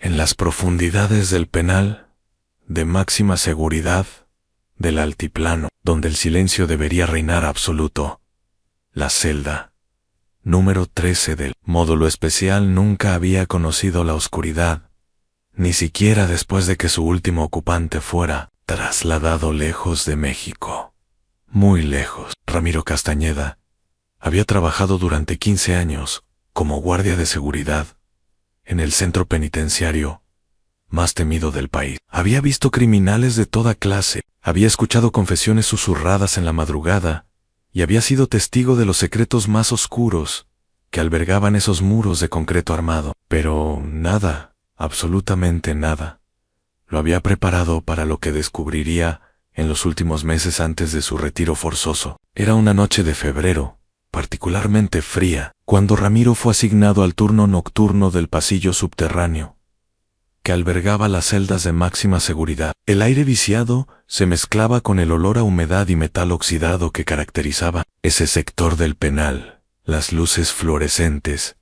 En las profundidades del penal, de máxima seguridad, del altiplano, donde el silencio debería reinar absoluto, la celda número 13 del módulo especial nunca había conocido la oscuridad, ni siquiera después de que su último ocupante fuera trasladado lejos de México. Muy lejos. Ramiro Castañeda había trabajado durante 15 años como guardia de seguridad en el centro penitenciario más temido del país. Había visto criminales de toda clase, había escuchado confesiones susurradas en la madrugada y había sido testigo de los secretos más oscuros que albergaban esos muros de concreto armado. Pero nada, absolutamente nada, lo había preparado para lo que descubriría en los últimos meses antes de su retiro forzoso. Era una noche de febrero, particularmente fría, cuando Ramiro fue asignado al turno nocturno del pasillo subterráneo, que albergaba las celdas de máxima seguridad. El aire viciado se mezclaba con el olor a humedad y metal oxidado que caracterizaba ese sector del penal. Las luces fluorescentes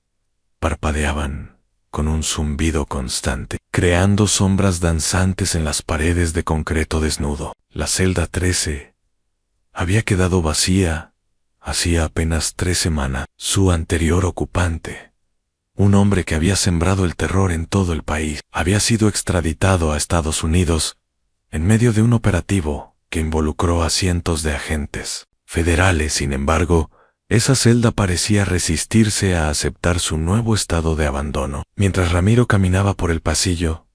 parpadeaban con un zumbido constante, creando sombras danzantes en las paredes de concreto desnudo. La celda 13 había quedado vacía hacía apenas 3 semanas. Su anterior ocupante, un hombre que había sembrado el terror en todo el país, había sido extraditado a Estados Unidos en medio de un operativo que involucró a cientos de agentes federales. Sin embargo, esa celda parecía resistirse a aceptar su nuevo estado de abandono. Mientras Ramiro caminaba por el pasillo,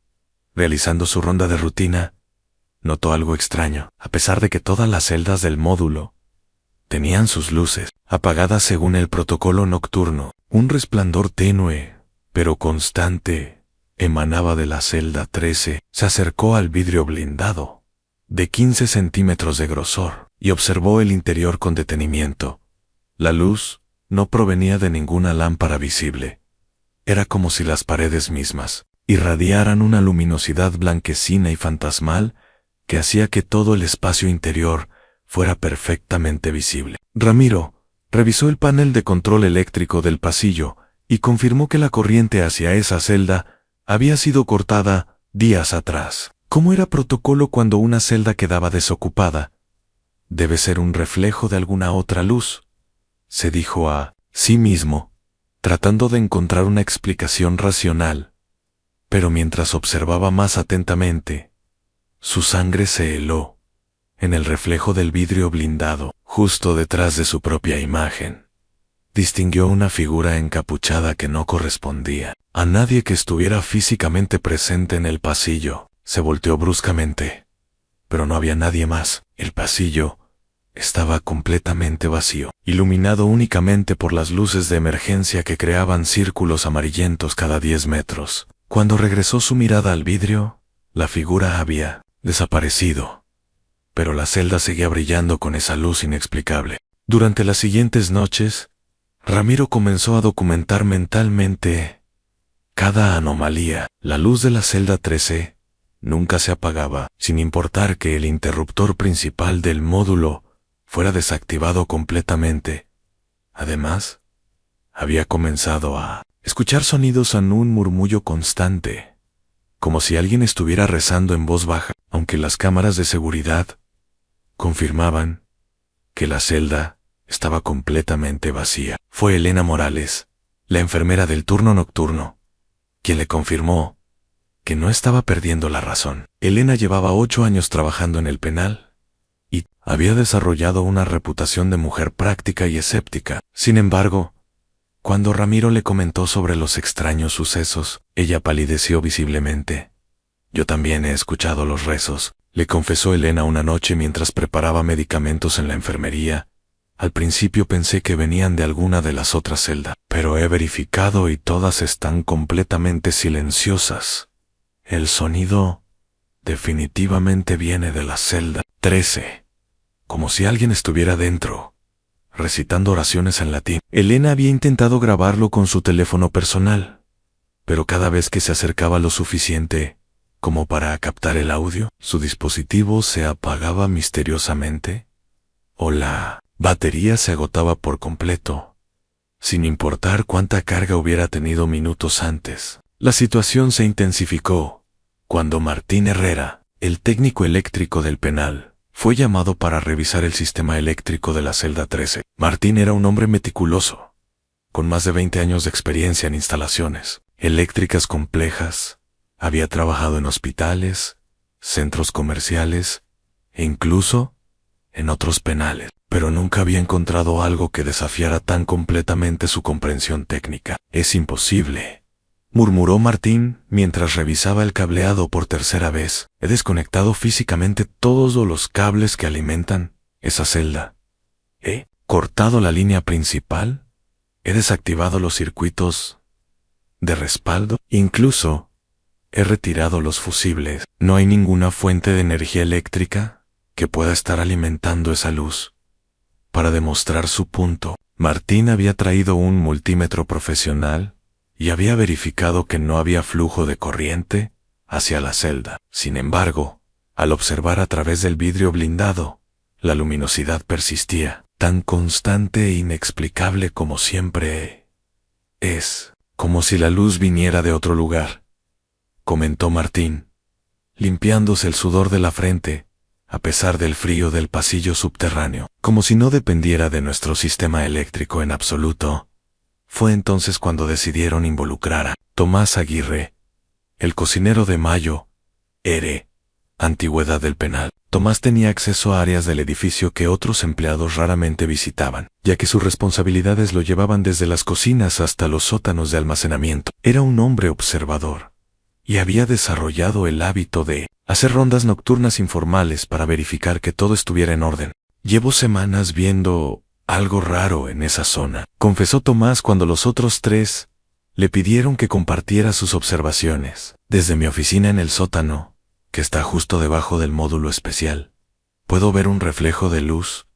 realizando su ronda de rutina, notó algo extraño. A pesar de que todas las celdas del módulo tenían sus luces apagadas según el protocolo nocturno, un resplandor tenue, pero constante, emanaba de la celda 13. Se acercó al vidrio blindado, de 15 centímetros de grosor, y observó el interior con detenimiento. La luz no provenía de ninguna lámpara visible. Era como si las paredes mismas irradiaran una luminosidad blanquecina y fantasmal que hacía que todo el espacio interior fuera perfectamente visible. Ramiro revisó el panel de control eléctrico del pasillo y confirmó que la corriente hacia esa celda había sido cortada días atrás. ¿Cómo era protocolo cuando una celda quedaba desocupada? Debe ser un reflejo de alguna otra luz, se dijo a sí mismo, tratando de encontrar una explicación racional. Pero mientras observaba más atentamente, su sangre se heló en el reflejo del vidrio blindado, justo detrás de su propia imagen. Distinguió una figura encapuchada que no correspondía a nadie que estuviera físicamente presente en el pasillo. Se volteó bruscamente, pero no había nadie más. El pasillo estaba completamente vacío, iluminado únicamente por las luces de emergencia que creaban círculos amarillentos cada 10 metros. Cuando regresó su mirada al vidrio, la figura había desaparecido, pero la celda seguía brillando con esa luz inexplicable. Durante las siguientes noches, Ramiro comenzó a documentar mentalmente cada anomalía. La luz de la celda 13 nunca se apagaba, sin importar que el interruptor principal del módulo fuera desactivado completamente. Además, había comenzado a escuchar sonidos en un murmullo constante, como si alguien estuviera rezando en voz baja, aunque las cámaras de seguridad confirmaban que la celda estaba completamente vacía. Fue Elena Morales, la enfermera del turno nocturno, quien le confirmó que no estaba perdiendo la razón. Elena llevaba 8 años trabajando en el penal y había desarrollado una reputación de mujer práctica y escéptica. Sin embargo, cuando Ramiro le comentó sobre los extraños sucesos, ella palideció visiblemente. Yo también he escuchado los rezos, le confesó Elena una noche mientras preparaba medicamentos en la enfermería. Al principio pensé que venían de alguna de las otras celdas, pero he verificado y todas están completamente silenciosas. El sonido definitivamente viene de la celda 13, como si alguien estuviera dentro, recitando oraciones en latín. Elena había intentado grabarlo con su teléfono personal, pero cada vez que se acercaba lo suficiente como para captar el audio, su dispositivo se apagaba misteriosamente o la batería se agotaba por completo, sin importar cuánta carga hubiera tenido minutos antes. La situación se intensificó cuando Martín Herrera, el técnico eléctrico del penal, fue llamado para revisar el sistema eléctrico de la celda 13. Martín era un hombre meticuloso, con más de 20 años de experiencia en instalaciones eléctricas complejas. Había trabajado en hospitales, centros comerciales e incluso en otros penales, pero nunca había encontrado algo que desafiara tan completamente su comprensión técnica. «Es imposible», murmuró Martín mientras revisaba el cableado por tercera vez. «He desconectado físicamente todos los cables que alimentan esa celda. He cortado la línea principal. He desactivado los circuitos de respaldo. Incluso he retirado los fusibles. No hay ninguna fuente de energía eléctrica que pueda estar alimentando esa luz». Para demostrar su punto, Martín había traído un multímetro profesional y había verificado que no había flujo de corriente hacia la celda. Sin embargo, al observar a través del vidrio blindado, la luminosidad persistía, tan constante e inexplicable como siempre. «Es como si la luz viniera de otro lugar», comentó Martín, limpiándose el sudor de la frente, a pesar del frío del pasillo subterráneo, como si no dependiera de nuestro sistema eléctrico en absoluto. Fue entonces cuando decidieron involucrar a Tomás Aguirre, el cocinero de Mayo, R., antigüedad del penal. Tomás tenía acceso a áreas del edificio que otros empleados raramente visitaban, ya que sus responsabilidades lo llevaban desde las cocinas hasta los sótanos de almacenamiento. Era un hombre observador, y había desarrollado el hábito de hacer rondas nocturnas informales para verificar que todo estuviera en orden. «Llevo semanas viendo algo raro en esa zona», confesó Tomás cuando los otros tres le pidieron que compartiera sus observaciones. «Desde mi oficina en el sótano, que está justo debajo del módulo especial, puedo ver un reflejo de luz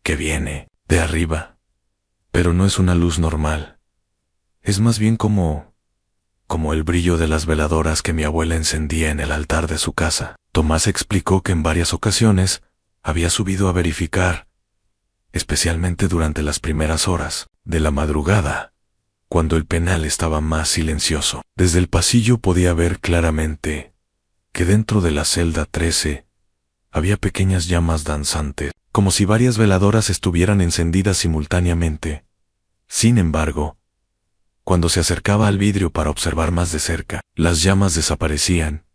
que viene de arriba, pero no es una luz normal. Es más bien como el brillo de las veladoras que mi abuela encendía en el altar de su casa». Tomás explicó que en varias ocasiones había subido a verificar, especialmente durante las primeras horas de la madrugada, cuando el penal estaba más silencioso. Desde el pasillo podía ver claramente que dentro de la celda 13 había pequeñas llamas danzantes, como si varias veladoras estuvieran encendidas simultáneamente. Sin embargo, cuando se acercaba al vidrio para observar más de cerca, las llamas desaparecían,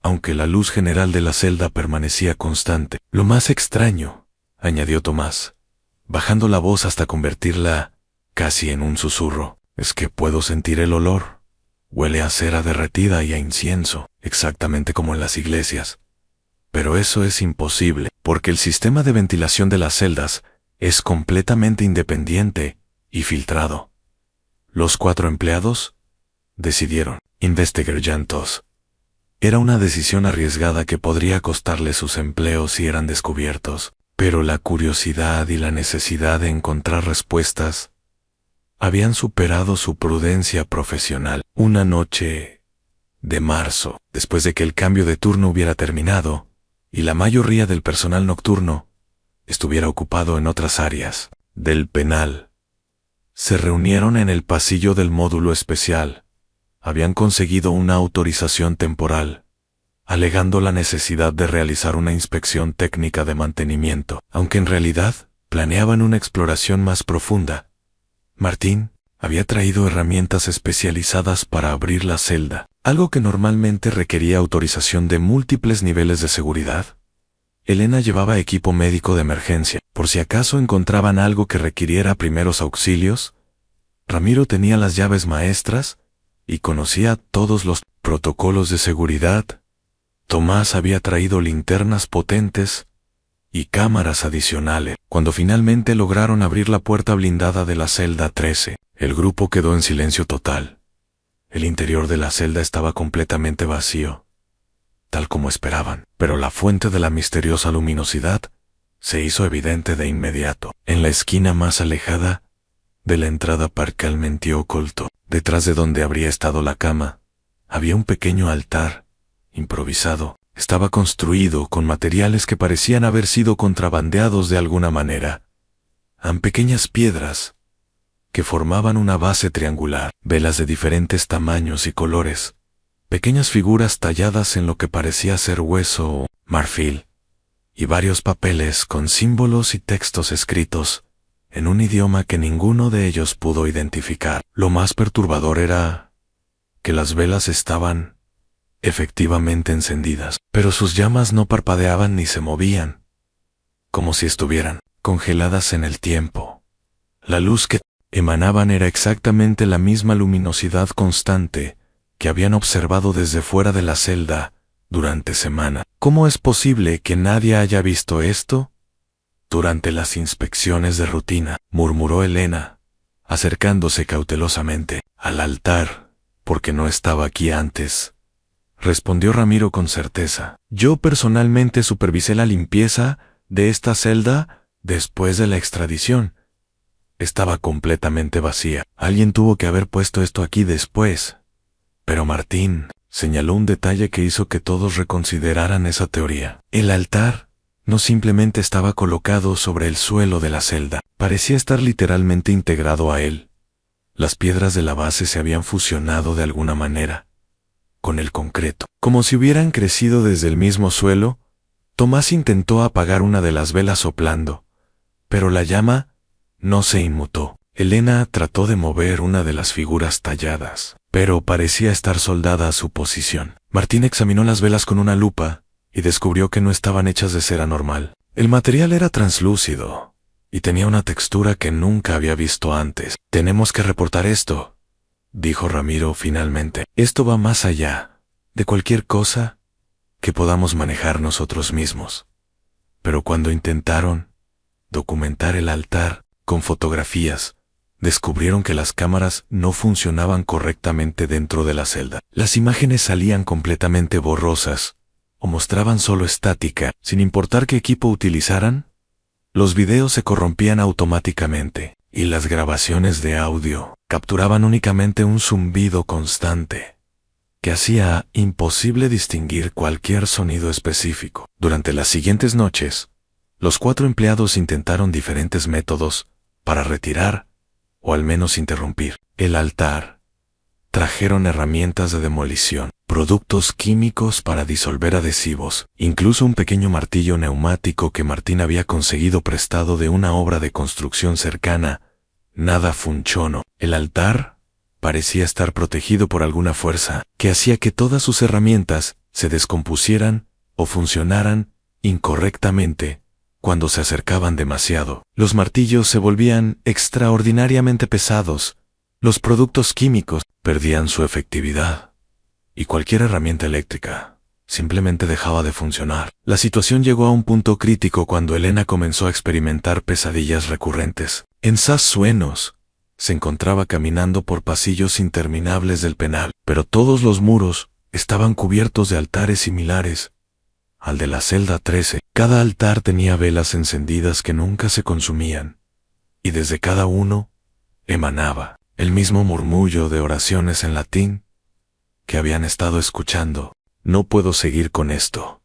aunque la luz general de la celda permanecía constante. «Lo más extraño», añadió Tomás, bajando la voz hasta convertirla casi en un susurro, «es que puedo sentir el olor. Huele a cera derretida y a incienso, exactamente como en las iglesias. Pero eso es imposible, porque el sistema de ventilación de las celdas es completamente independiente y filtrado». Los 4 empleados decidieron investigar llantos. Era una decisión arriesgada que podría costarles sus empleos si eran descubiertos, pero la curiosidad y la necesidad de encontrar respuestas habían superado su prudencia profesional. Una noche de marzo, después de que el cambio de turno hubiera terminado y la mayoría del personal nocturno estuviera ocupado en otras áreas del penal, se reunieron en el pasillo del módulo especial. Habían conseguido una autorización temporal, alegando la necesidad de realizar una inspección técnica de mantenimiento, aunque en realidad planeaban una exploración más profunda. Martín había traído herramientas especializadas para abrir la celda, algo que normalmente requería autorización de múltiples niveles de seguridad. Elena llevaba equipo médico de emergencia, por si acaso encontraban algo que requiriera primeros auxilios. Ramiro tenía las llaves maestras y conocía todos los protocolos de seguridad. Tomás había traído linternas potentes y cámaras adicionales. Cuando finalmente lograron abrir la puerta blindada de la celda 13, el grupo quedó en silencio total. El interior de la celda estaba completamente vacío, tal como esperaban, pero la fuente de la misteriosa luminosidad se hizo evidente de inmediato. En la esquina más alejada de la entrada parcialmente oculto, detrás de donde habría estado la cama, había un pequeño altar improvisado. Estaba construido con materiales que parecían haber sido contrabandeados de alguna manera. Pequeñas piedras que formaban una base triangular, velas de diferentes tamaños y colores, pequeñas figuras talladas en lo que parecía ser hueso o marfil, y varios papeles con símbolos y textos escritos en un idioma que ninguno de ellos pudo identificar. Lo más perturbador era que las velas estaban efectivamente encendidas, pero sus llamas no parpadeaban ni se movían, como si estuvieran congeladas en el tiempo. La luz que emanaban era exactamente la misma luminosidad constante que habían observado desde fuera de la celda durante semanas. ¿Cómo es posible que nadie haya visto esto? Durante las inspecciones de rutina, murmuró Elena, acercándose cautelosamente al altar, porque no estaba aquí antes. Respondió Ramiro con certeza. Yo personalmente supervisé la limpieza de esta celda después de la extradición. Estaba completamente vacía. Alguien tuvo que haber puesto esto aquí después. Pero Martín señaló un detalle que hizo que todos reconsideraran esa teoría. El altar no simplemente estaba colocado sobre el suelo de la celda, parecía estar literalmente integrado a él. Las piedras de la base se habían fusionado de alguna manera con el concreto, como si hubieran crecido desde el mismo suelo. Tomás intentó apagar una de las velas soplando, pero la llama no se inmutó. Elena trató de mover una de las figuras talladas, pero parecía estar soldada a su posición. Martín examinó las velas con una lupa y descubrió que no estaban hechas de cera normal. El material era translúcido y tenía una textura que nunca había visto antes. Tenemos que reportar esto, dijo Ramiro finalmente. Esto va más allá de cualquier cosa que podamos manejar nosotros mismos. Pero cuando intentaron documentar el altar con fotografías, descubrieron que las cámaras no funcionaban correctamente dentro de la celda. Las imágenes salían completamente borrosas o mostraban solo estática. Sin importar qué equipo utilizaran, los videos se corrompían automáticamente y las grabaciones de audio capturaban únicamente un zumbido constante que hacía imposible distinguir cualquier sonido específico. Durante las siguientes noches, los 4 empleados intentaron diferentes métodos para retirar o al menos interrumpir el altar. Trajeron herramientas de demolición, productos químicos para disolver adhesivos, incluso un pequeño martillo neumático que Martín había conseguido prestado de una obra de construcción cercana. Nada funcionó. El altar parecía estar protegido por alguna fuerza que hacía que todas sus herramientas se descompusieran o funcionaran incorrectamente cuando se acercaban demasiado. Los martillos se volvían extraordinariamente pesados, los productos químicos perdían su efectividad, y cualquier herramienta eléctrica simplemente dejaba de funcionar. La situación llegó a un punto crítico cuando Elena comenzó a experimentar pesadillas recurrentes. En esos sueños se encontraba caminando por pasillos interminables del penal, pero todos los muros estaban cubiertos de altares similares al de la celda 13. Cada altar tenía velas encendidas que nunca se consumían, y desde cada uno emanaba el mismo murmullo de oraciones en latín que habían estado escuchando. No puedo seguir con esto,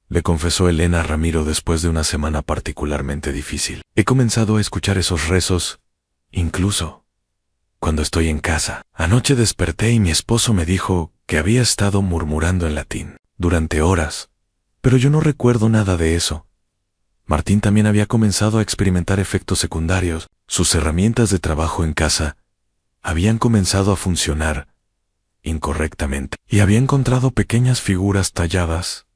le confesó Elena a Ramiro después de una semana particularmente difícil. He comenzado a escuchar esos rezos, incluso cuando estoy en casa. Anoche desperté y mi esposo me dijo que había estado murmurando en latín durante horas, pero yo no recuerdo nada de eso. Martín también había comenzado a experimentar efectos secundarios. Sus herramientas de trabajo en casa habían comenzado a funcionar incorrectamente y había encontrado pequeñas figuras talladas,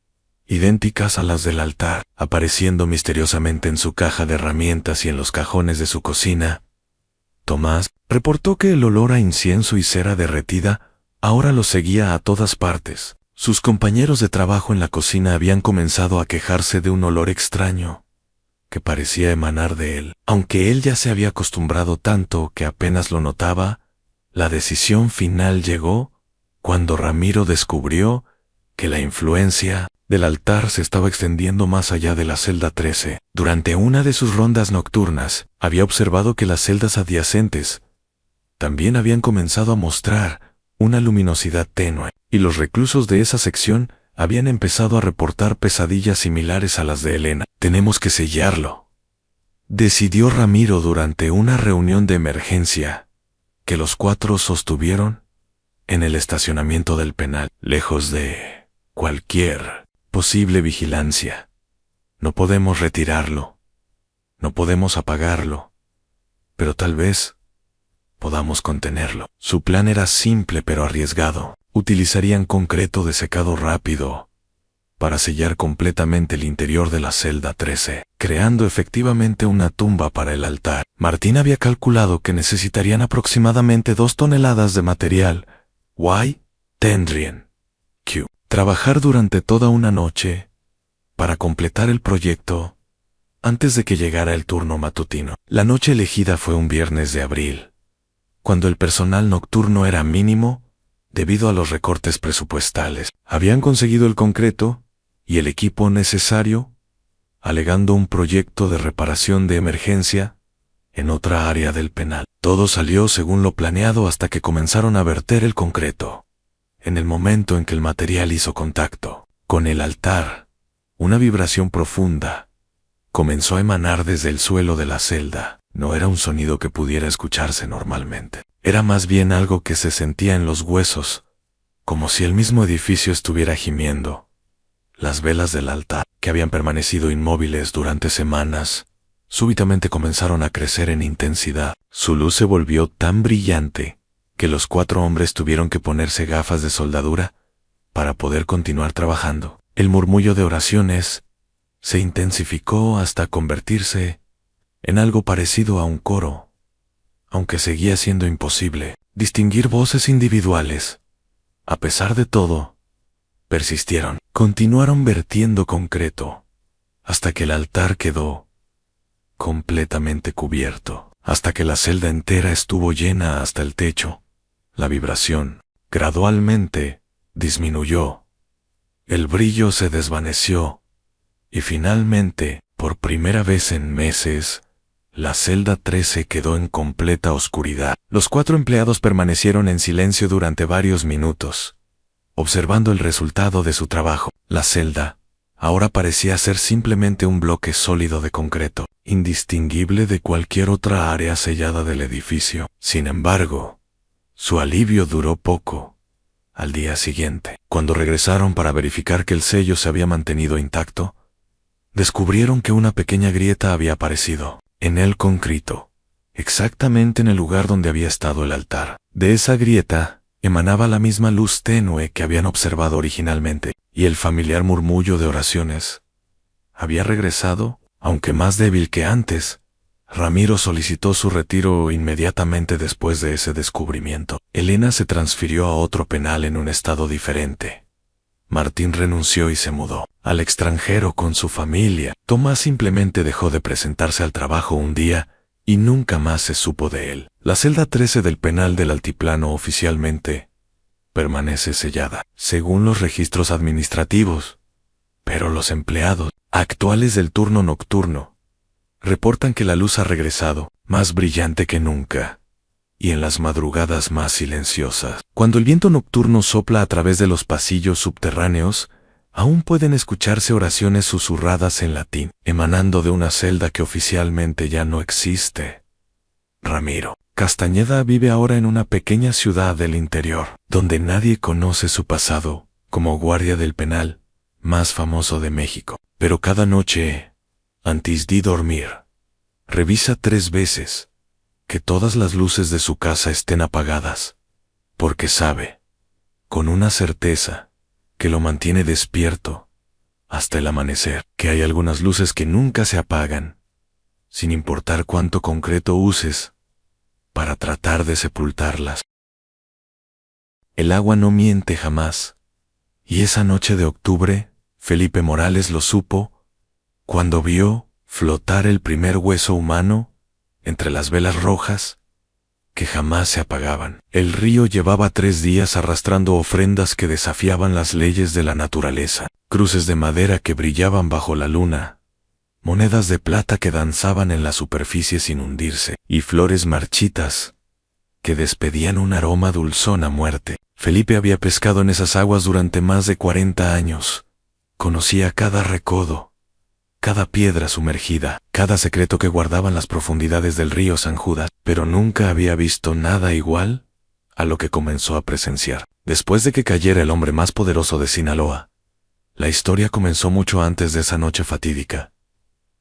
idénticas a las del altar, apareciendo misteriosamente en su caja de herramientas y en los cajones de su cocina. Tomás reportó que el olor a incienso y cera derretida ahora lo seguía a todas partes. Sus compañeros de trabajo en la cocina habían comenzado a quejarse de un olor extraño que parecía emanar de él. Aunque él ya se había acostumbrado tanto que apenas lo notaba, la decisión final llegó cuando Ramiro descubrió que la influencia del altar se estaba extendiendo más allá de la celda 13. Durante una de sus rondas nocturnas, había observado que las celdas adyacentes también habían comenzado a mostrar una luminosidad tenue, y los reclusos de esa sección habían empezado a reportar pesadillas similares a las de Elena. Tenemos que sellarlo, decidió Ramiro durante una reunión de emergencia que los 4 sostuvieron en el estacionamiento del penal, lejos de cualquier posible vigilancia. No podemos retirarlo, no podemos apagarlo, pero tal vez podamos contenerlo. Su plan era simple pero arriesgado. Utilizarían concreto desecado rápido para sellar completamente el interior de la celda 13, creando efectivamente una tumba para el altar. Martín había calculado que necesitarían aproximadamente 2 toneladas de material. Tendrían que trabajar durante toda una noche para completar el proyecto antes de que llegara el turno matutino. La noche elegida fue un viernes de abril, cuando el personal nocturno era mínimo debido a los recortes presupuestales. Habían conseguido el concreto y el equipo necesario, alegando un proyecto de reparación de emergencia en otra área del penal. Todo salió según lo planeado hasta que comenzaron a verter el concreto. En el momento en que el material hizo contacto con el altar, una vibración profunda comenzó a emanar desde el suelo de la celda. No era un sonido que pudiera escucharse normalmente. Era más bien algo que se sentía en los huesos, como si el mismo edificio estuviera gimiendo. Las velas del altar, que habían permanecido inmóviles durante semanas, súbitamente comenzaron a crecer en intensidad. Su luz se volvió tan brillante que los 4 hombres tuvieron que ponerse gafas de soldadura para poder continuar trabajando. El murmullo de oraciones se intensificó hasta convertirse en algo parecido a un coro, aunque seguía siendo imposible distinguir voces individuales. A pesar de todo, persistieron. Continuaron vertiendo concreto hasta que el altar quedó completamente cubierto, hasta que la celda entera estuvo llena hasta el techo. La vibración gradualmente disminuyó, el brillo se desvaneció y finalmente, por primera vez en meses, la celda 13 quedó en completa oscuridad. Los 4 empleados permanecieron en silencio durante varios minutos, observando el resultado de su trabajo. La celda ahora parecía ser simplemente un bloque sólido de concreto, indistinguible de cualquier otra área sellada del edificio. Sin embargo, su alivio duró poco. Al día siguiente, cuando regresaron para verificar que el sello se había mantenido intacto, descubrieron que una pequeña grieta había aparecido en el concreto, exactamente en el lugar donde había estado el altar. De esa grieta emanaba la misma luz tenue que habían observado originalmente, y el familiar murmullo de oraciones había regresado, aunque más débil que antes. Ramiro solicitó su retiro inmediatamente después de ese descubrimiento. Elena se transfirió a otro penal en un estado diferente. Martín renunció y se mudó al extranjero con su familia. Tomás simplemente dejó de presentarse al trabajo un día y nunca más se supo de él. La celda 13 del penal del Altiplano oficialmente permanece sellada, según los registros administrativos, pero los empleados actuales del turno nocturno reportan que la luz ha regresado, más brillante que nunca, y en las madrugadas más silenciosas. Cuando el viento nocturno sopla a través de los pasillos subterráneos, aún pueden escucharse oraciones susurradas en latín, emanando de una celda que oficialmente ya no existe. Ramiro Castañeda vive ahora en una pequeña ciudad del interior, donde nadie conoce su pasado, como guardia del penal más famoso de México. Pero cada noche, antes de dormir, revisa 3 veces que todas las luces de su casa estén apagadas, porque sabe, con una certeza, que lo mantiene despierto hasta el amanecer, que hay algunas luces que nunca se apagan, sin importar cuánto concreto uses para tratar de sepultarlas. El agua no miente jamás, y esa noche de octubre, Felipe Morales lo supo cuando vio flotar el primer hueso humano entre las velas rojas que jamás se apagaban. El río llevaba 3 días arrastrando ofrendas que desafiaban las leyes de la naturaleza, cruces de madera que brillaban bajo la luna, monedas de plata que danzaban en la superficie sin hundirse, y flores marchitas que despedían un aroma dulzón a muerte. Felipe había pescado en esas aguas durante más de 40 años. Conocía cada recodo, cada piedra sumergida, cada secreto que guardaban las profundidades del río San Judas, pero nunca había visto nada igual a lo que comenzó a presenciar. Después de que cayera el hombre más poderoso de Sinaloa, la historia comenzó mucho antes de esa noche fatídica.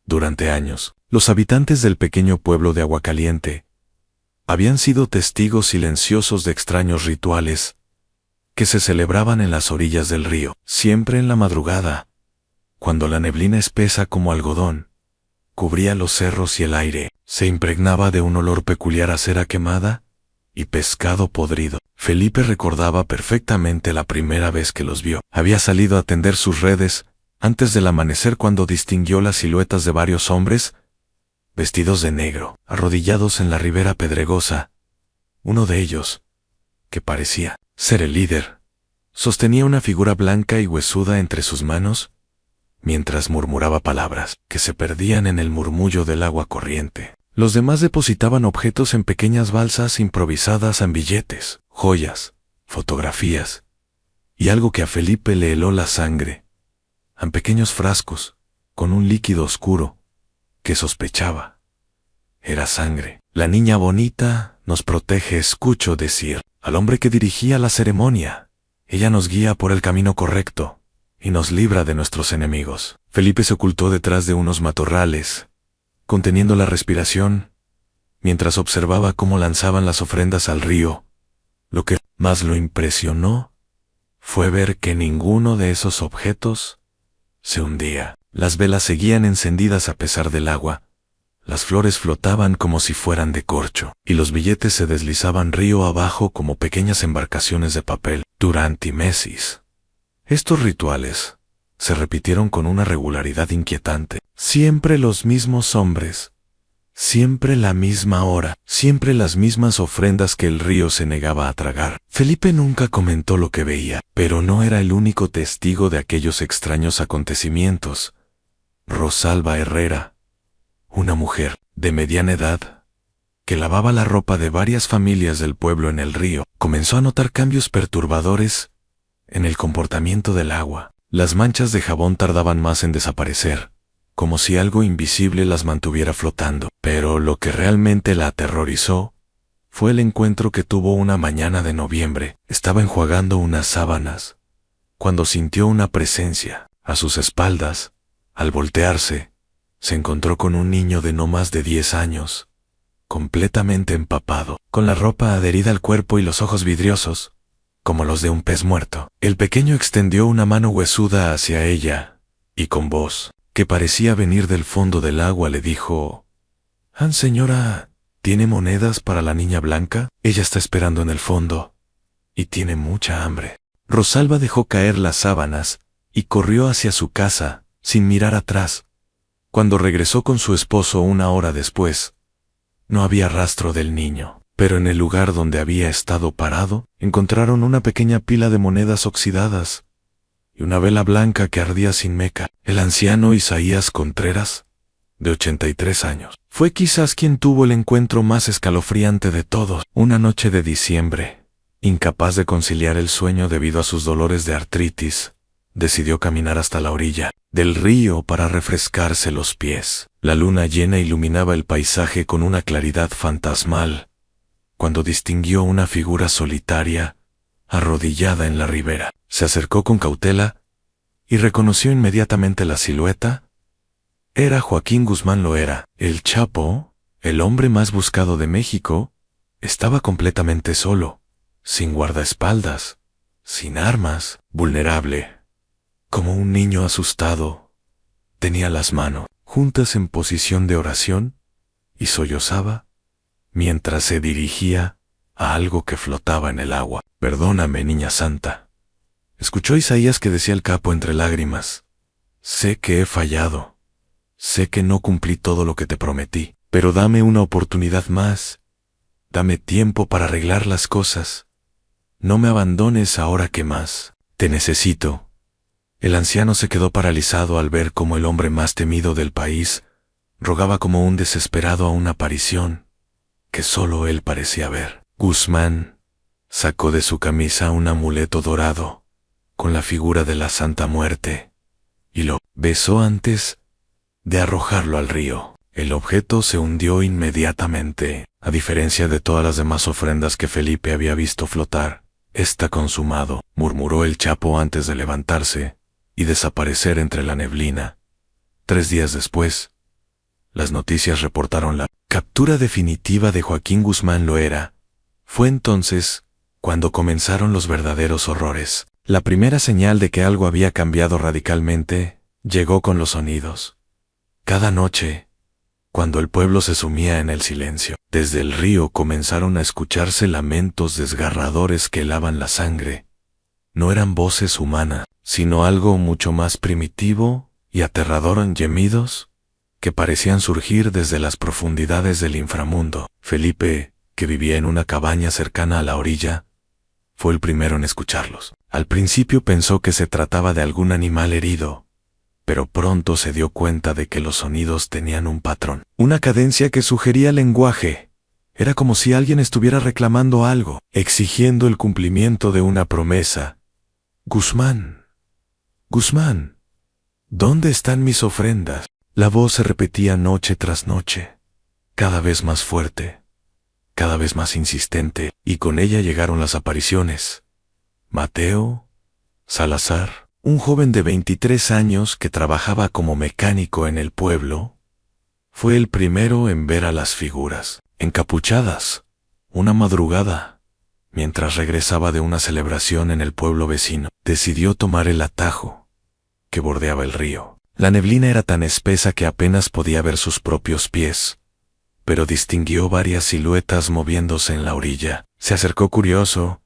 Durante años, los habitantes del pequeño pueblo de Aguacaliente habían sido testigos silenciosos de extraños rituales que se celebraban en las orillas del río, siempre en la madrugada, cuando la neblina espesa como algodón cubría los cerros y el aire se impregnaba de un olor peculiar a cera quemada y pescado podrido. Felipe recordaba perfectamente la primera vez que los vio. Había salido a tender sus redes antes del amanecer cuando distinguió las siluetas de varios hombres vestidos de negro, arrodillados en la ribera pedregosa. Uno de ellos, que parecía ser el líder, sostenía una figura blanca y huesuda entre sus manos, mientras murmuraba palabras que se perdían en el murmullo del agua corriente. Los demás depositaban objetos en pequeñas balsas improvisadas en billetes, joyas, fotografías, y algo que a Felipe le heló la sangre, en pequeños frascos, con un líquido oscuro, que sospechaba era sangre. La niña bonita nos protege, escucho decir al hombre que dirigía la ceremonia. Ella nos guía por el camino correcto y nos libra de nuestros enemigos. Felipe se ocultó detrás de unos matorrales, conteniendo la respiración, mientras observaba cómo lanzaban las ofrendas al río. Lo que más lo impresionó fue ver que ninguno de esos objetos se hundía. Las velas seguían encendidas a pesar del agua, las flores flotaban como si fueran de corcho, y los billetes se deslizaban río abajo como pequeñas embarcaciones de papel. Durante meses, estos rituales se repitieron con una regularidad inquietante. Siempre los mismos hombres, siempre la misma hora, siempre las mismas ofrendas que el río se negaba a tragar. Felipe nunca comentó lo que veía, pero no era el único testigo de aquellos extraños acontecimientos. Rosalba Herrera, una mujer de mediana edad, que lavaba la ropa de varias familias del pueblo en el río, comenzó a notar cambios perturbadores en el comportamiento del agua. Las manchas de jabón tardaban más en desaparecer, como si algo invisible las mantuviera flotando. Pero lo que realmente la aterrorizó fue el encuentro que tuvo una mañana de noviembre. Estaba enjuagando unas sábanas cuando sintió una presencia a sus espaldas. Al voltearse, se encontró con un niño de no más de 10 años, completamente empapado, con la ropa adherida al cuerpo y los ojos vidriosos, como los de un pez muerto. El pequeño extendió una mano huesuda hacia ella, y con voz que parecía venir del fondo del agua le dijo: «Señora, ¿tiene monedas para la niña blanca? Ella está esperando en el fondo, y tiene mucha hambre». Rosalba dejó caer las sábanas, y corrió hacia su casa, sin mirar atrás. Cuando regresó con su esposo una hora después, no había rastro del niño, pero en el lugar donde había estado parado, encontraron una pequeña pila de monedas oxidadas y una vela blanca que ardía sin meca. El anciano Isaías Contreras, de 83 años, fue quizás quien tuvo el encuentro más escalofriante de todos. Una noche de diciembre, incapaz de conciliar el sueño debido a sus dolores de artritis, decidió caminar hasta la orilla del río para refrescarse los pies. La luna llena iluminaba el paisaje con una claridad fantasmal, cuando distinguió una figura solitaria, arrodillada en la ribera. Se acercó con cautela, y reconoció inmediatamente la silueta. Era Joaquín Guzmán Loera, el Chapo, el hombre más buscado de México. Estaba completamente solo, sin guardaespaldas, sin armas, vulnerable. Como un niño asustado, tenía las manos juntas en posición de oración y sollozaba mientras se dirigía a algo que flotaba en el agua. «Perdóname, niña santa», escuchó Isaías que decía el capo entre lágrimas. «Sé que he fallado, sé que no cumplí todo lo que te prometí, pero dame una oportunidad más, dame tiempo para arreglar las cosas. No me abandones ahora que más te necesito». El anciano se quedó paralizado al ver cómo el hombre más temido del país rogaba como un desesperado a una aparición que solo él parecía ver. Guzmán sacó de su camisa un amuleto dorado con la figura de la Santa Muerte y lo besó antes de arrojarlo al río. El objeto se hundió inmediatamente. A diferencia de todas las demás ofrendas que Felipe había visto flotar, «Está consumado», murmuró el Chapo antes de levantarse y desaparecer entre la neblina. 3 días después, las noticias reportaron la captura definitiva de Joaquín Guzmán Loera. Fue entonces cuando comenzaron los verdaderos horrores. La primera señal de que algo había cambiado radicalmente llegó con los sonidos. Cada noche, cuando el pueblo se sumía en el silencio, desde el río comenzaron a escucharse lamentos desgarradores que helaban la sangre. No eran voces humanas, sino algo mucho más primitivo y aterrador en gemidos que parecían surgir desde las profundidades del inframundo. Felipe, que vivía en una cabaña cercana a la orilla, fue el primero en escucharlos. Al principio pensó que se trataba de algún animal herido, pero pronto se dio cuenta de que los sonidos tenían un patrón, una cadencia que sugería lenguaje. Era como si alguien estuviera reclamando algo, exigiendo el cumplimiento de una promesa. «Guzmán, Guzmán, ¿dónde están mis ofrendas?». La voz se repetía noche tras noche, cada vez más fuerte, cada vez más insistente, y con ella llegaron las apariciones. Mateo Salazar, un joven de 23 años que trabajaba como mecánico en el pueblo, fue el primero en ver a las figuras, encapuchadas, una madrugada, mientras regresaba de una celebración en el pueblo vecino. Decidió tomar el atajo que bordeaba el río. La neblina era tan espesa que apenas podía ver sus propios pies, pero distinguió varias siluetas moviéndose en la orilla. Se acercó curioso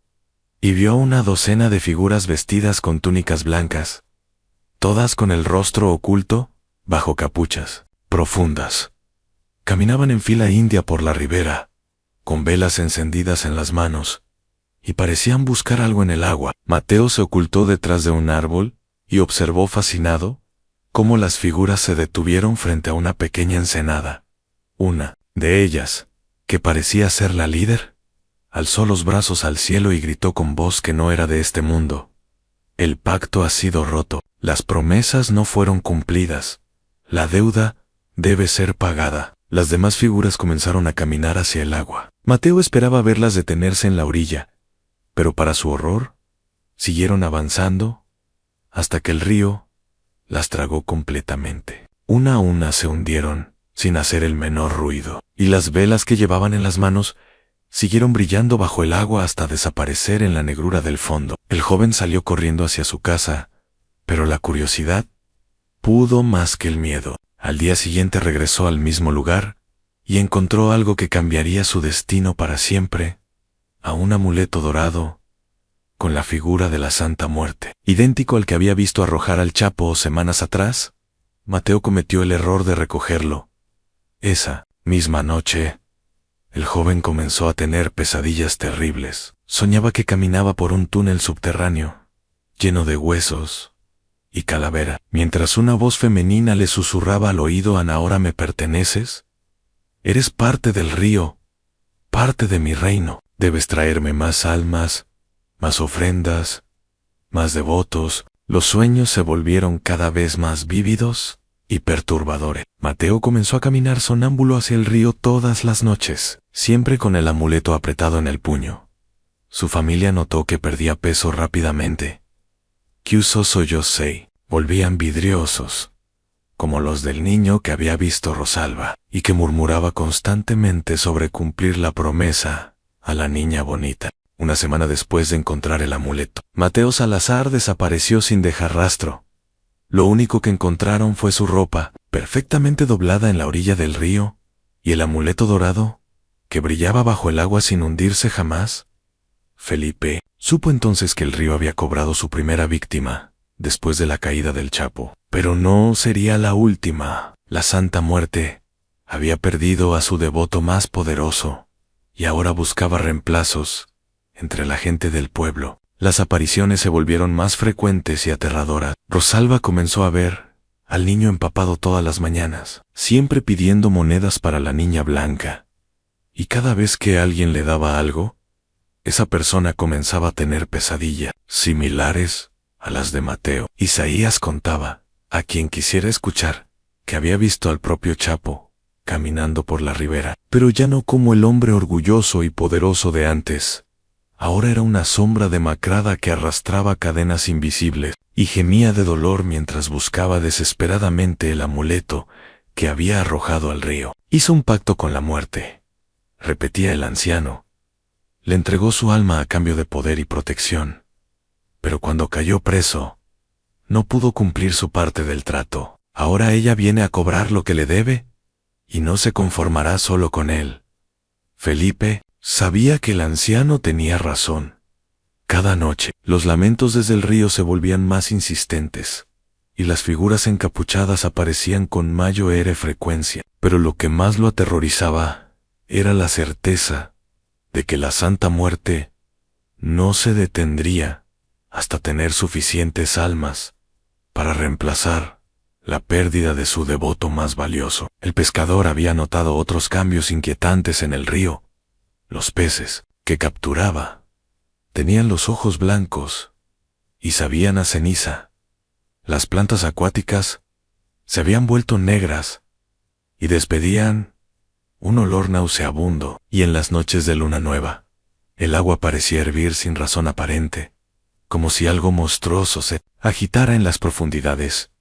y vio una docena de figuras vestidas con túnicas blancas, todas con el rostro oculto bajo capuchas profundas. Caminaban en fila india por la ribera, con velas encendidas en las manos, y parecían buscar algo en el agua. Mateo se ocultó detrás de un árbol y observó fascinado cómo las figuras se detuvieron frente a una pequeña ensenada. Una de ellas, que parecía ser la líder, alzó los brazos al cielo y gritó con voz que no era de este mundo: «El pacto ha sido roto, las promesas no fueron cumplidas, la deuda debe ser pagada». Las demás figuras comenzaron a caminar hacia el agua. Mateo esperaba verlas detenerse en la orilla, pero para su horror, siguieron avanzando hasta que el río las tragó completamente. Una a una se hundieron, sin hacer el menor ruido, y las velas que llevaban en las manos siguieron brillando bajo el agua hasta desaparecer en la negrura del fondo. El joven salió corriendo hacia su casa, pero la curiosidad pudo más que el miedo. Al día siguiente regresó al mismo lugar y encontró algo que cambiaría su destino para siempre: a un amuleto dorado con la figura de la Santa Muerte, idéntico al que había visto arrojar al Chapo semanas atrás. Mateo cometió el error de recogerlo. Esa misma noche, el joven comenzó a tener pesadillas terribles. Soñaba que caminaba por un túnel subterráneo, lleno de huesos y calavera, mientras una voz femenina le susurraba al oído: «Ana, ahora me perteneces. Eres parte del río, parte de mi reino. Debes traerme más almas, más ofrendas, más devotos». Los sueños se volvieron cada vez más vívidos y perturbadores. Mateo comenzó a caminar sonámbulo hacia el río todas las noches, siempre con el amuleto apretado en el puño. Su familia notó que perdía peso rápidamente. Chiuso yo sei, volvían vidriosos, como los del niño que había visto Rosalba, y que murmuraba constantemente sobre cumplir la promesa a la niña bonita. Una semana después de encontrar el amuleto, Mateo Salazar desapareció sin dejar rastro. Lo único que encontraron fue su ropa, perfectamente doblada en la orilla del río, y el amuleto dorado, que brillaba bajo el agua sin hundirse jamás. Felipe supo entonces que el río había cobrado su primera víctima, después de la caída del Chapo. Pero no sería la última. La Santa Muerte había perdido a su devoto más poderoso, y ahora buscaba reemplazos entre la gente del pueblo. Las apariciones se volvieron más frecuentes y aterradoras. Rosalba comenzó a ver al niño empapado todas las mañanas, siempre pidiendo monedas para la niña blanca. Y cada vez que alguien le daba algo, esa persona comenzaba a tener pesadillas similares a las de Mateo. Isaías contaba, a quien quisiera escuchar, que había visto al propio Chapo caminando por la ribera, pero ya no como el hombre orgulloso y poderoso de antes. Ahora era una sombra demacrada que arrastraba cadenas invisibles y gemía de dolor mientras buscaba desesperadamente el amuleto que había arrojado al río. Hizo un pacto con la muerte, repetía el anciano. Le entregó su alma a cambio de poder y protección. Pero cuando cayó preso, no pudo cumplir su parte del trato. Ahora ella viene a cobrar lo que le debe y no se conformará solo con él. Felipe sabía que el anciano tenía razón. Cada noche, los lamentos desde el río se volvían más insistentes, y las figuras encapuchadas aparecían con mayor frecuencia. Pero lo que más lo aterrorizaba era la certeza de que la Santa Muerte no se detendría hasta tener suficientes almas para reemplazar la pérdida de su devoto más valioso. El pescador había notado otros cambios inquietantes en el río. Los peces que capturaba tenían los ojos blancos y sabían a ceniza. Las plantas acuáticas se habían vuelto negras y despedían un olor nauseabundo. Y en las noches de luna nueva, el agua parecía hervir sin razón aparente, como si algo monstruoso se agitara en las profundidades.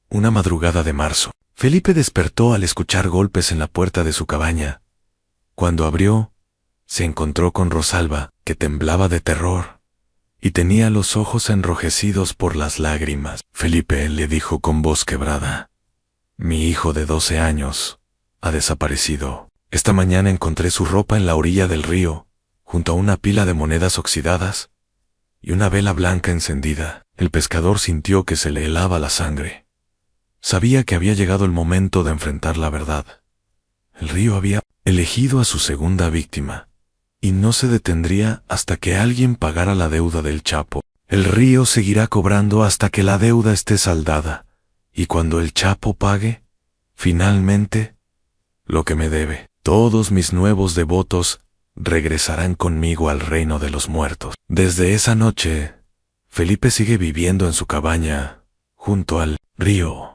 Una madrugada de marzo, Felipe despertó al escuchar golpes en la puerta de su cabaña. Cuando abrió, se encontró con Rosalba, que temblaba de terror y tenía los ojos enrojecidos por las lágrimas. Felipe le dijo con voz quebrada: «Mi hijo de 12 años ha desaparecido. Esta mañana encontré su ropa en la orilla del río, junto a una pila de monedas oxidadas y una vela blanca encendida». El pescador sintió que se le helaba la sangre. Sabía que había llegado el momento de enfrentar la verdad. El río había elegido a su segunda víctima, y no se detendría hasta que alguien pagara la deuda del Chapo. El río seguirá cobrando hasta que la deuda esté saldada, y cuando el Chapo pague, finalmente, lo que me debe, todos mis nuevos devotos regresarán conmigo al reino de los muertos. Desde esa noche, Felipe sigue viviendo en su cabaña, junto al río.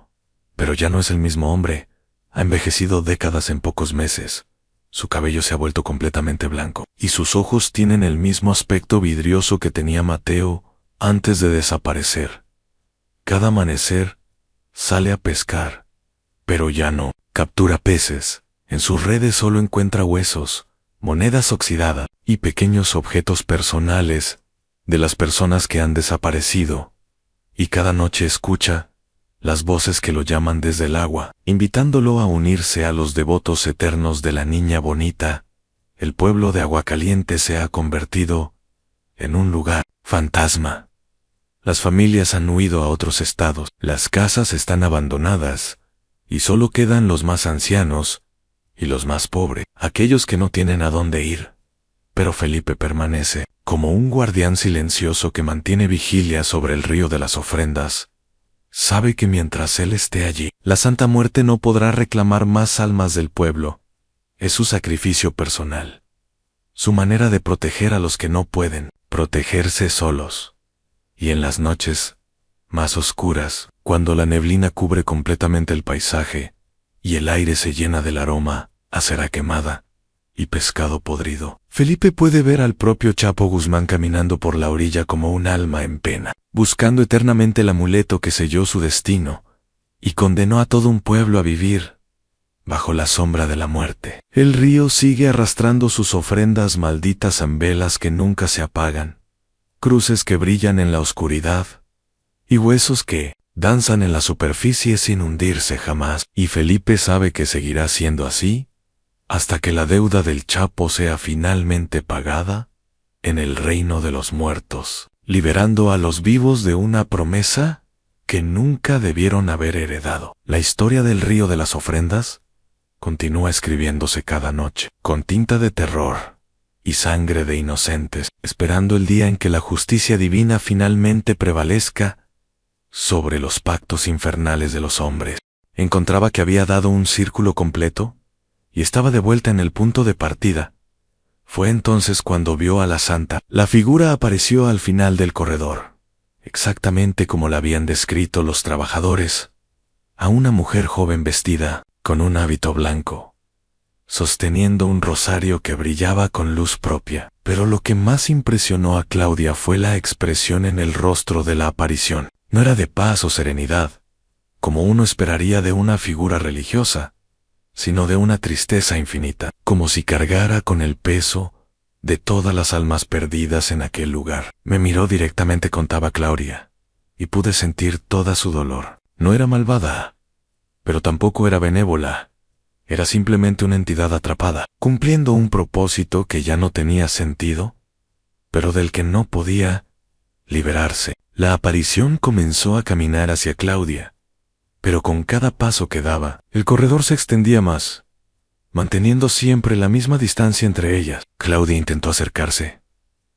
Pero ya no es el mismo hombre. Ha envejecido décadas en pocos meses. Su cabello se ha vuelto completamente blanco, y sus ojos tienen el mismo aspecto vidrioso que tenía Mateo antes de desaparecer. Cada amanecer sale a pescar, pero ya no captura peces. En sus redes solo encuentra huesos, monedas oxidadas y pequeños objetos personales de las personas que han desaparecido. Y cada noche escucha las voces que lo llaman desde el agua, invitándolo a unirse a los devotos eternos de la niña bonita. El pueblo de Aguacaliente se ha convertido en un lugar fantasma. Las familias han huido a otros estados, las casas están abandonadas, y solo quedan los más ancianos y los más pobres, aquellos que no tienen a dónde ir. Pero Felipe permanece como un guardián silencioso que mantiene vigilia sobre el río de las ofrendas. Sabe que mientras él esté allí, la Santa Muerte no podrá reclamar más almas del pueblo. Es su sacrificio personal, su manera de proteger a los que no pueden protegerse solos. Y en las noches más oscuras, cuando la neblina cubre completamente el paisaje y el aire se llena del aroma a cera quemada y pescado podrido, Felipe puede ver al propio Chapo Guzmán caminando por la orilla como un alma en pena, buscando eternamente el amuleto que selló su destino y condenó a todo un pueblo a vivir bajo la sombra de la muerte. El río sigue arrastrando sus ofrendas malditas en velas que nunca se apagan, cruces que brillan en la oscuridad y huesos que danzan en la superficie sin hundirse jamás. Y Felipe sabe que seguirá siendo así hasta que la deuda del Chapo sea finalmente pagada en el reino de los muertos, liberando a los vivos de una promesa que nunca debieron haber heredado. La historia del río de las ofrendas continúa escribiéndose cada noche, con tinta de terror y sangre de inocentes, esperando el día en que la justicia divina finalmente prevalezca sobre los pactos infernales de los hombres. Encontraba que había dado un círculo completo y estaba de vuelta en el punto de partida. Fue entonces cuando vio a la santa. La figura apareció al final del corredor, exactamente como la habían descrito los trabajadores. a una mujer joven vestida con un hábito blanco, sosteniendo un rosario que brillaba con luz propia. Pero lo que más impresionó a Claudia fue la expresión en el rostro de la aparición. No era de paz o serenidad, como uno esperaría de una figura religiosa, sino de una tristeza infinita, como si cargara con el peso de todas las almas perdidas en aquel lugar. Me miró directamente, contaba Claudia, y pude sentir toda su dolor. No era malvada, pero tampoco era benévola. Era simplemente una entidad atrapada, cumpliendo un propósito que ya no tenía sentido, pero del que no podía liberarse. La aparición comenzó a caminar hacia Claudia, pero con cada paso que daba, el corredor se extendía más, manteniendo siempre la misma distancia entre ellas. Claudia intentó acercarse,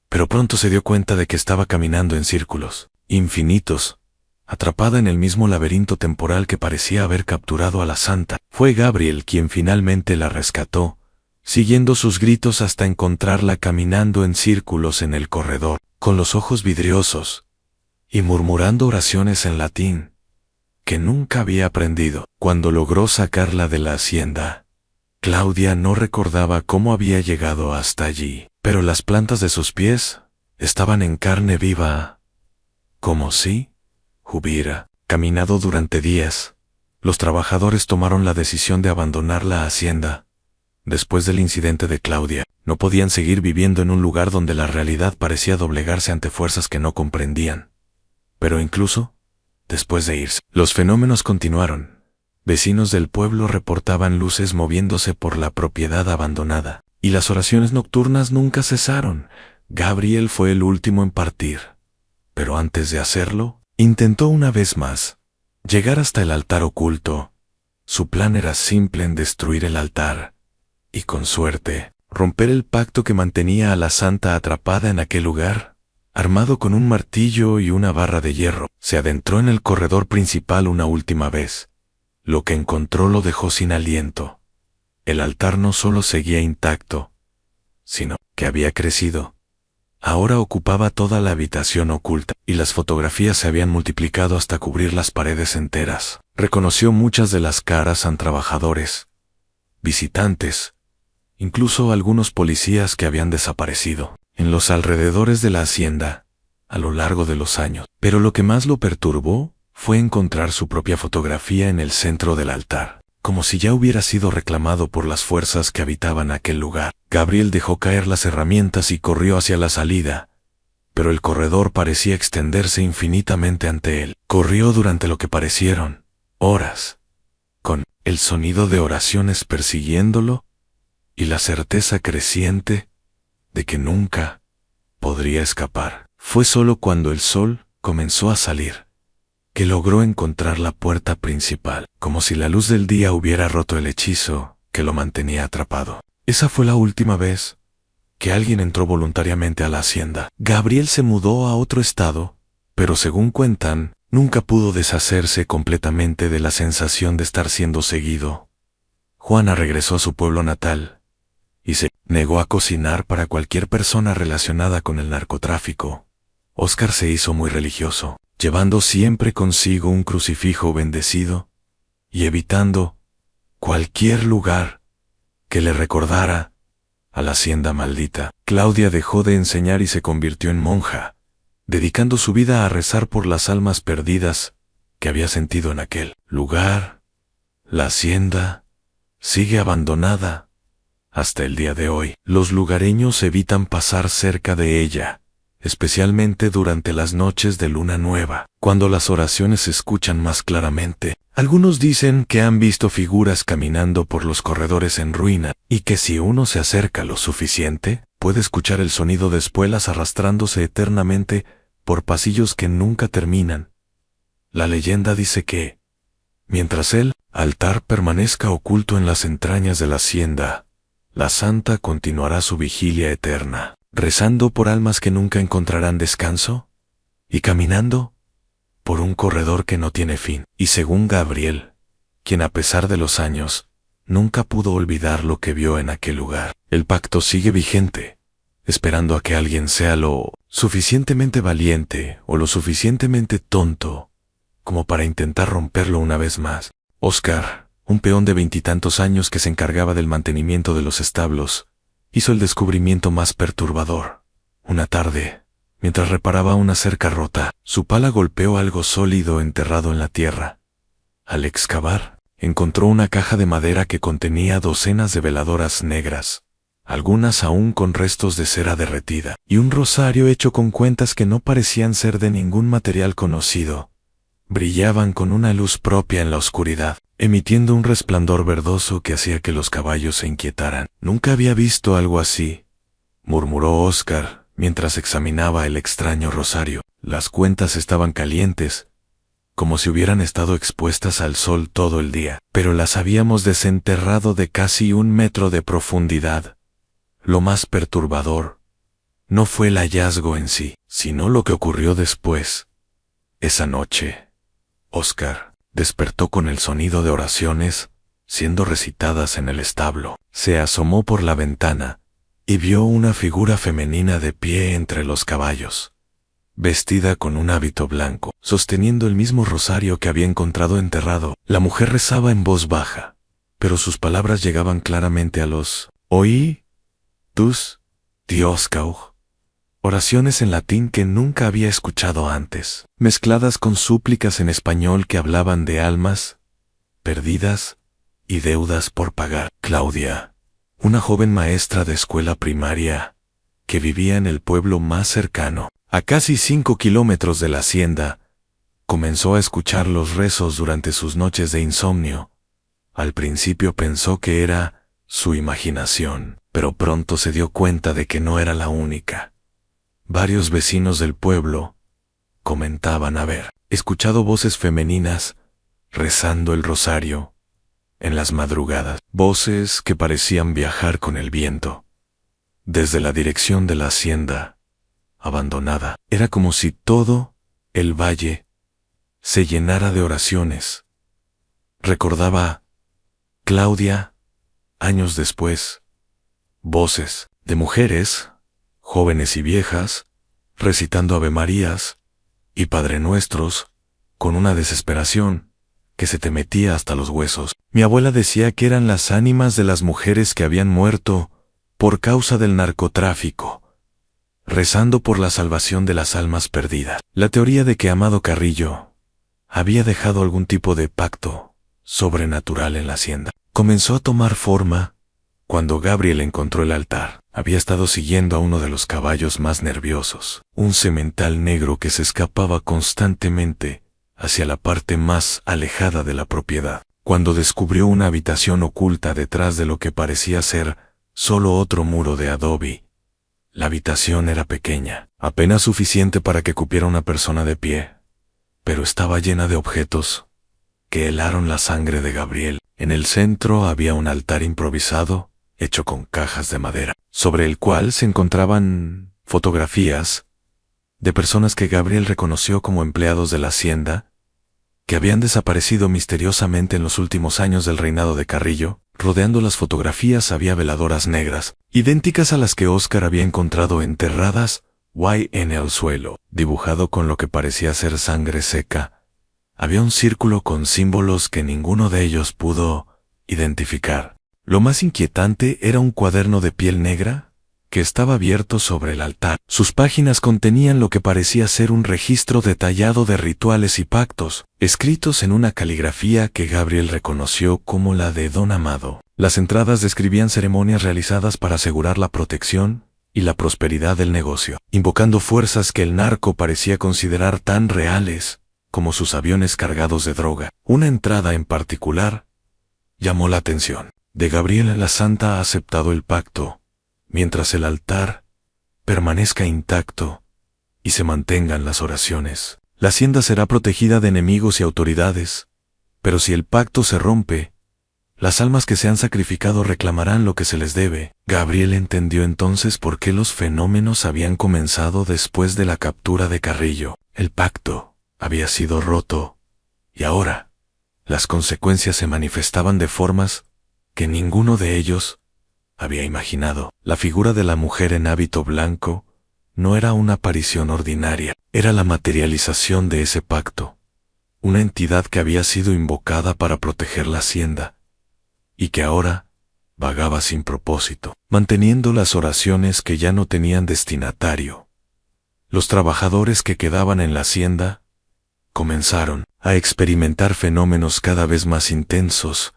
pero pronto se dio cuenta de que estaba caminando en círculos infinitos, atrapada en el mismo laberinto temporal que parecía haber capturado a la santa. Fue Gabriel quien finalmente la rescató, siguiendo sus gritos hasta encontrarla caminando en círculos en el corredor, con los ojos vidriosos, y murmurando oraciones en latín, que nunca había aprendido. Cuando logró sacarla de la hacienda, Claudia no recordaba cómo había llegado hasta allí, pero las plantas de sus pies estaban en carne viva, como si hubiera caminado durante días. Los trabajadores tomaron la decisión de abandonar la hacienda. Después del incidente de Claudia, no podían seguir viviendo en un lugar donde la realidad parecía doblegarse ante fuerzas que no comprendían. Pero incluso después de irse, los fenómenos continuaron. Vecinos del pueblo reportaban luces moviéndose por la propiedad abandonada, y las oraciones nocturnas nunca cesaron. Gabriel fue el último en partir, pero antes de hacerlo, intentó una vez más llegar hasta el altar oculto. Su plan era simple: en destruir el altar, y con suerte, romper el pacto que mantenía a la santa atrapada en aquel lugar. Armado con un martillo y una barra de hierro, se adentró en el corredor principal una última vez. Lo que encontró lo dejó sin aliento. El altar no solo seguía intacto, sino que había crecido. Ahora ocupaba toda la habitación oculta, y las fotografías se habían multiplicado hasta cubrir las paredes enteras. Reconoció muchas de las caras a trabajadores, visitantes, incluso algunos policías que habían desaparecido en los alrededores de la hacienda a lo largo de los años. Pero lo que más lo perturbó fue encontrar su propia fotografía en el centro del altar, como si ya hubiera sido reclamado por las fuerzas que habitaban aquel lugar. Gabriel dejó caer las herramientas y corrió hacia la salida, pero el corredor parecía extenderse infinitamente ante él. Corrió durante lo que parecieron horas, con el sonido de oraciones persiguiéndolo y la certeza creciente de que nunca podría escapar. Fue solo cuando el sol comenzó a salir que logró encontrar la puerta principal, como si la luz del día hubiera roto el hechizo que lo mantenía atrapado. Esa fue la última vez que alguien entró voluntariamente a la hacienda. Gabriel se mudó a otro estado, pero según cuentan, nunca pudo deshacerse completamente de la sensación de estar siendo seguido. Juana regresó a su pueblo natal y se negó a cocinar para cualquier persona relacionada con el narcotráfico. Óscar se hizo muy religioso, llevando siempre consigo un crucifijo bendecido y evitando cualquier lugar que le recordara a la hacienda maldita. Claudia dejó de enseñar y se convirtió en monja, dedicando su vida a rezar por las almas perdidas que había sentido en aquel lugar. La hacienda sigue abandonada hasta el día de hoy. Los lugareños evitan pasar cerca de ella, especialmente durante las noches de luna nueva, cuando las oraciones se escuchan más claramente. Algunos dicen que han visto figuras caminando por los corredores en ruina, y que si uno se acerca lo suficiente, puede escuchar el sonido de espuelas arrastrándose eternamente por pasillos que nunca terminan. La leyenda dice que, mientras el altar permanezca oculto en las entrañas de la hacienda, la santa continuará su vigilia eterna, rezando por almas que nunca encontrarán descanso, y caminando por un corredor que no tiene fin. Y según Gabriel, quien a pesar de los años, nunca pudo olvidar lo que vio en aquel lugar, el pacto sigue vigente, esperando a que alguien sea lo suficientemente valiente o lo suficientemente tonto como para intentar romperlo una vez más. Óscar, un peón de 20 años que se encargaba del mantenimiento de los establos, hizo el descubrimiento más perturbador. Una tarde, mientras reparaba una cerca rota, su pala golpeó algo sólido enterrado en la tierra. Al excavar, encontró una caja de madera que contenía docenas de veladoras negras, algunas aún con restos de cera derretida, y un rosario hecho con cuentas que no parecían ser de ningún material conocido. Brillaban con una luz propia en la oscuridad, emitiendo un resplandor verdoso que hacía que los caballos se inquietaran. Nunca había visto algo así, murmuró Óscar mientras examinaba el extraño rosario. Las cuentas estaban calientes, como si hubieran estado expuestas al sol todo el día, pero las habíamos desenterrado de casi 1 metro de profundidad. Lo más perturbador no fue el hallazgo en sí, sino lo que ocurrió después. Esa noche, Óscar despertó con el sonido de oraciones siendo recitadas en el establo. Se asomó por la ventana y vio una figura femenina de pie entre los caballos, vestida con un hábito blanco, sosteniendo el mismo rosario que había encontrado enterrado. La mujer rezaba en voz baja, pero sus palabras llegaban claramente a los oí tus Dioscau, oraciones en latín que nunca había escuchado antes, mezcladas con súplicas en español que hablaban de almas perdidas y deudas por pagar. Claudia, una joven maestra de escuela primaria, que vivía en el pueblo más cercano, a casi 5 kilómetros de la hacienda, comenzó a escuchar los rezos durante sus noches de insomnio. Al principio pensó que era su imaginación, pero pronto se dio cuenta de que no era la única. Varios vecinos del pueblo comentaban haber escuchado voces femeninas rezando el rosario en las madrugadas, voces que parecían viajar con el viento. Desde la dirección de la hacienda abandonada, era como si todo el valle se llenara de oraciones. Recordaba Claudia, años después, voces de mujeres, jóvenes y viejas, recitando Avemarías y Padre Nuestros, con una desesperación que se te metía hasta los huesos. Mi abuela decía que eran las ánimas de las mujeres que habían muerto por causa del narcotráfico, rezando por la salvación de las almas perdidas. La teoría de que Amado Carrillo había dejado algún tipo de pacto sobrenatural en la hacienda comenzó a tomar forma cuando Gabriel encontró el altar. Había estado siguiendo a uno de los caballos más nerviosos, un semental negro que se escapaba constantemente hacia la parte más alejada de la propiedad, cuando descubrió una habitación oculta detrás de lo que parecía ser solo otro muro de adobe. La habitación era pequeña, apenas suficiente para que cupiera una persona de pie, pero estaba llena de objetos que helaron la sangre de Gabriel. En el centro había un altar improvisado, hecho con cajas de madera, sobre el cual se encontraban fotografías de personas que Gabriel reconoció como empleados de la hacienda, que habían desaparecido misteriosamente en los últimos años del reinado de Carrillo. Rodeando las fotografías había veladoras negras, idénticas a las que Óscar había encontrado enterradas en el suelo, dibujado con lo que parecía ser sangre seca. Había un círculo con símbolos que ninguno de ellos pudo identificar. Lo más inquietante era un cuaderno de piel negra que estaba abierto sobre el altar. Sus páginas contenían lo que parecía ser un registro detallado de rituales y pactos, escritos en una caligrafía que Gabriel reconoció como la de Don Amado. Las entradas describían ceremonias realizadas para asegurar la protección y la prosperidad del negocio, invocando fuerzas que el narco parecía considerar tan reales como sus aviones cargados de droga. Una entrada en particular llamó la atención. De Gabriel, la santa ha aceptado el pacto, mientras el altar permanezca intacto y se mantengan las oraciones. La hacienda será protegida de enemigos y autoridades, pero si el pacto se rompe, las almas que se han sacrificado reclamarán lo que se les debe. Gabriel entendió entonces por qué los fenómenos habían comenzado después de la captura de Carrillo. El pacto había sido roto, y ahora las consecuencias se manifestaban de formas que ninguno de ellos había imaginado. La figura de la mujer en hábito blanco no era una aparición ordinaria, era la materialización de ese pacto, una entidad que había sido invocada para proteger la hacienda, y que ahora vagaba sin propósito, manteniendo las oraciones que ya no tenían destinatario. Los trabajadores que quedaban en la hacienda comenzaron a experimentar fenómenos cada vez más intensos.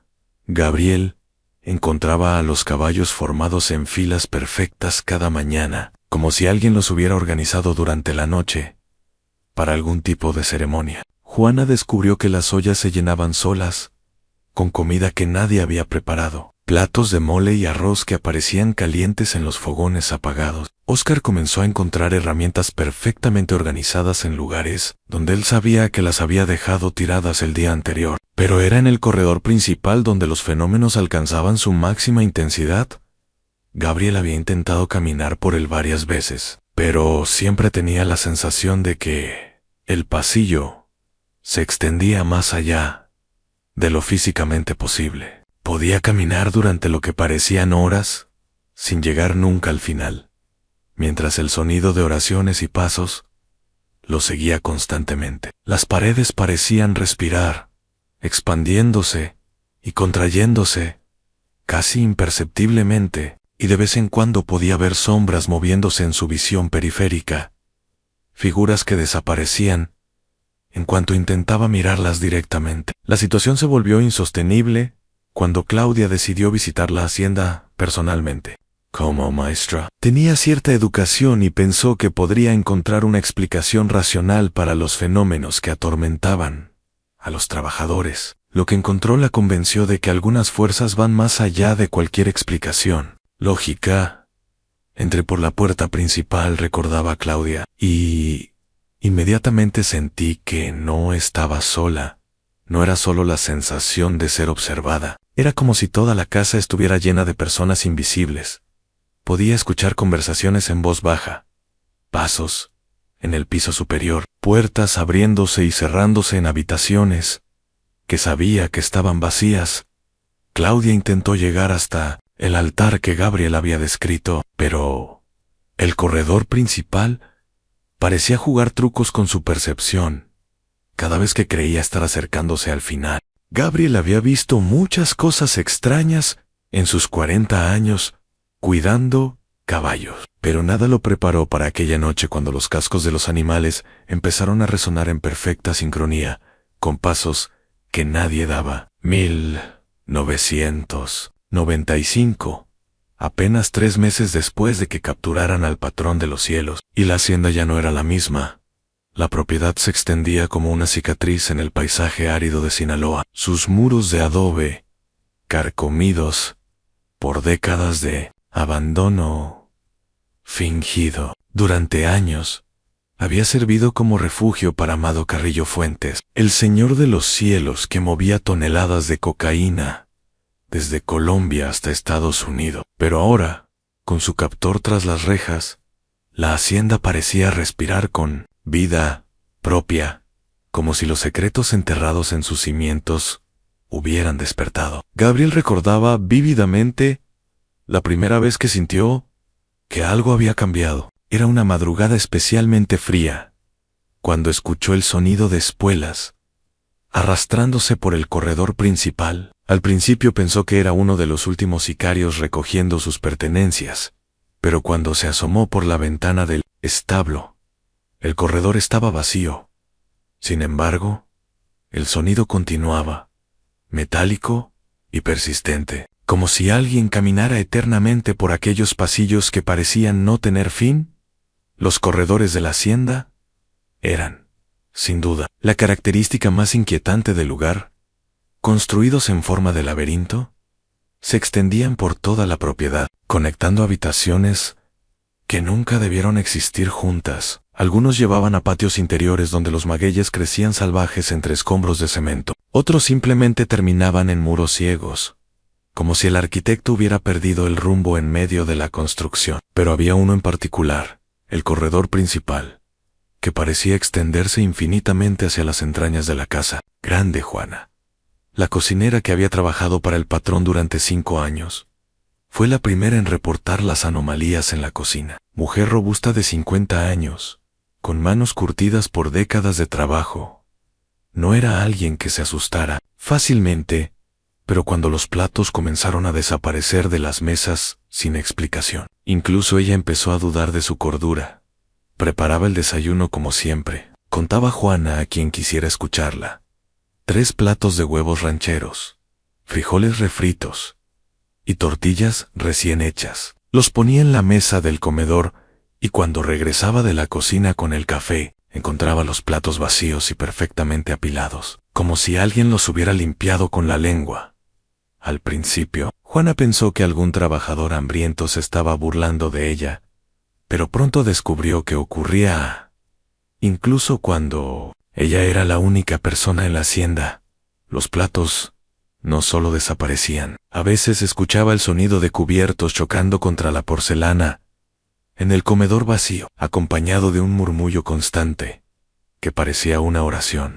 Gabriel encontraba a los caballos formados en filas perfectas cada mañana, como si alguien los hubiera organizado durante la noche para algún tipo de ceremonia. Juana descubrió que las ollas se llenaban solas, con comida que nadie había preparado, platos de mole y arroz que aparecían calientes en los fogones apagados. Óscar comenzó a encontrar herramientas perfectamente organizadas en lugares donde él sabía que las había dejado tiradas el día anterior, pero era en el corredor principal donde los fenómenos alcanzaban su máxima intensidad. Gabriel había intentado caminar por él varias veces, pero siempre tenía la sensación de que el pasillo se extendía más allá de lo físicamente posible. Podía caminar durante lo que parecían horas, sin llegar nunca al final, mientras el sonido de oraciones y pasos lo seguía constantemente. Las paredes parecían respirar, expandiéndose y contrayéndose, casi imperceptiblemente, y de vez en cuando podía ver sombras moviéndose en su visión periférica, figuras que desaparecían en cuanto intentaba mirarlas directamente. La situación se volvió insostenible cuando Claudia decidió visitar la hacienda personalmente. Como maestra, tenía cierta educación y pensó que podría encontrar una explicación racional para los fenómenos que atormentaban a los trabajadores. Lo que encontró la convenció de que algunas fuerzas van más allá de cualquier explicación lógica. Entré por la puerta principal, recordaba Claudia, y inmediatamente sentí que no estaba sola. No era solo la sensación de ser observada. Era como si toda la casa estuviera llena de personas invisibles. Podía escuchar conversaciones en voz baja, pasos en el piso superior, puertas abriéndose y cerrándose en habitaciones que sabía que estaban vacías. Claudia intentó llegar hasta el altar que Gabriel había descrito, pero el corredor principal parecía jugar trucos con su percepción. Cada vez que creía estar acercándose al final, Gabriel había visto muchas cosas extrañas en sus 40 años cuidando caballos, pero nada lo preparó para aquella noche cuando los cascos de los animales empezaron a resonar en perfecta sincronía, con pasos que nadie daba. 1995. Apenas 3 meses después de que capturaran al patrón de los cielos, y la hacienda ya no era la misma. La propiedad se extendía como una cicatriz en el paisaje árido de Sinaloa, sus muros de adobe, carcomidos por décadas de abandono fingido. Durante años, había servido como refugio para Amado Carrillo Fuentes, el señor de los cielos que movía toneladas de cocaína desde Colombia hasta Estados Unidos. Pero ahora, con su captor tras las rejas, la hacienda parecía respirar con vida propia, como si los secretos enterrados en sus cimientos hubieran despertado. Gabriel recordaba vívidamente la primera vez que sintió que algo había cambiado. Era una madrugada especialmente fría, cuando escuchó el sonido de espuelas arrastrándose por el corredor principal. Al principio pensó que era uno de los últimos sicarios recogiendo sus pertenencias, pero cuando se asomó por la ventana del establo, el corredor estaba vacío. Sin embargo, el sonido continuaba, metálico y persistente, como si alguien caminara eternamente por aquellos pasillos que parecían no tener fin. Los corredores de la hacienda eran, sin duda, la característica más inquietante del lugar. Construidos en forma de laberinto, se extendían por toda la propiedad, conectando habitaciones que nunca debieron existir juntas. Algunos llevaban a patios interiores donde los magueyes crecían salvajes entre escombros de cemento. Otros simplemente terminaban en muros ciegos, como si el arquitecto hubiera perdido el rumbo en medio de la construcción. Pero había uno en particular, el corredor principal, que parecía extenderse infinitamente hacia las entrañas de la casa. Grande Juana, la cocinera que había trabajado para el patrón durante 5 años, fue la primera en reportar las anomalías en la cocina. Mujer robusta de 50 años, con manos curtidas por décadas de trabajo, No era alguien que se asustara fácilmente, pero cuando los platos comenzaron a desaparecer de las mesas sin explicación, incluso ella empezó a dudar de su cordura. Preparaba el desayuno como siempre, contaba Juana a quien quisiera escucharla. 3 platos de huevos rancheros, frijoles refritos y tortillas recién hechas. Los ponía en la mesa del comedor y cuando regresaba de la cocina con el café, encontraba los platos vacíos y perfectamente apilados, como si alguien los hubiera limpiado con la lengua. Al principio, Juana pensó que algún trabajador hambriento se estaba burlando de ella, pero pronto descubrió que ocurría incluso cuando ella era la única persona en la hacienda. Los platos no solo desaparecían, a veces escuchaba el sonido de cubiertos chocando contra la porcelana en el comedor vacío, acompañado de un murmullo constante, que parecía una oración.